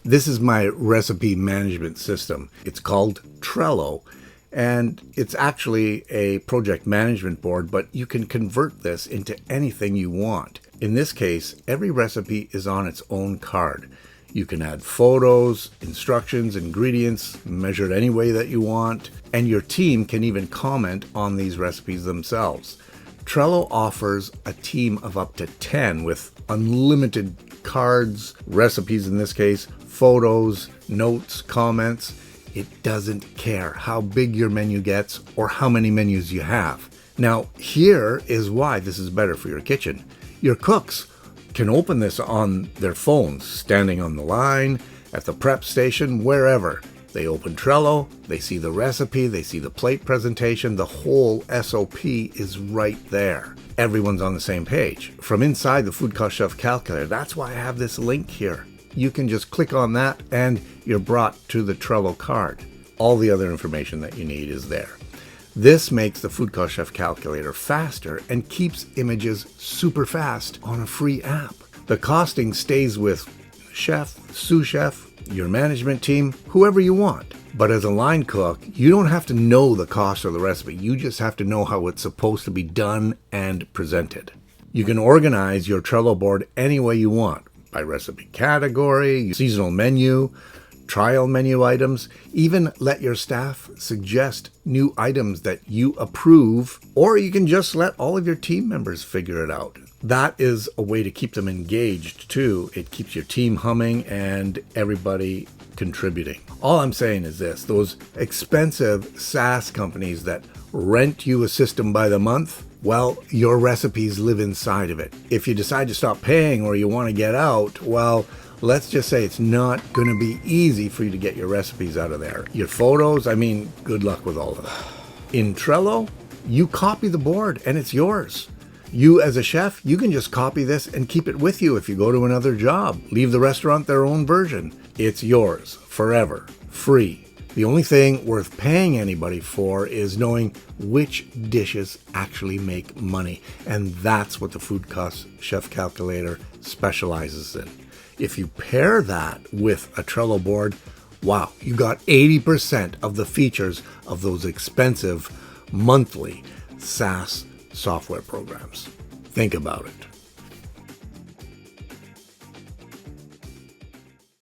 This is my recipe management system. It's called Trello, and it's actually a project management board, but you can convert this into anything you want. In this case, every recipe is on its own card. You can add photos, instructions, ingredients, measured any way that you want, and your team can even comment on these recipes themselves. Trello offers a team of up to 10 with unlimited cards, recipes in this case, photos, notes, comments. It doesn't care how big your menu gets or how many menus you have. Now, here is why this is better for your kitchen. Your cooks can open this on their phones, standing on the line, at the prep station, wherever. They open Trello, they see the recipe, they see the plate presentation, the whole SOP is right there. Everyone's on the same page. From inside the FoodCostChef Calculator, that's why I have this link here. You can just click on that and you're brought to the Trello card. All the other information that you need is there. This makes the FoodCostChef Calculator faster and keeps images super fast on a free app. The costing stays with chef, sous chef, your management team, whoever you want. But as a line cook, you don't have to know the cost of the recipe. You just have to know how it's supposed to be done and presented. You can organize your Trello board any way you want, by recipe category, seasonal menu, trial menu items, even let your staff suggest new items that you approve, or you can just let all of your team members figure it out. That is a way to keep them engaged too. It keeps your team humming and everybody contributing. All I'm saying is this, those expensive SaaS companies that rent you a system by the month, well, your recipes live inside of it. If you decide to stop paying or you want to get out, well, let's just say it's not going to be easy for you to get your recipes out of there. Your photos, good luck with all of that. In Trello, you copy the board and it's yours. You as a chef, you can just copy this and keep it with you if you go to another job. Leave the restaurant their own version. It's yours forever, free. The only thing worth paying anybody for is knowing which dishes actually make money. And that's what the FoodCostChef Calculator specializes in. If you pair that with a Trello board, wow, you got 80% of the features of those expensive monthly SaaS software programs. Think about it.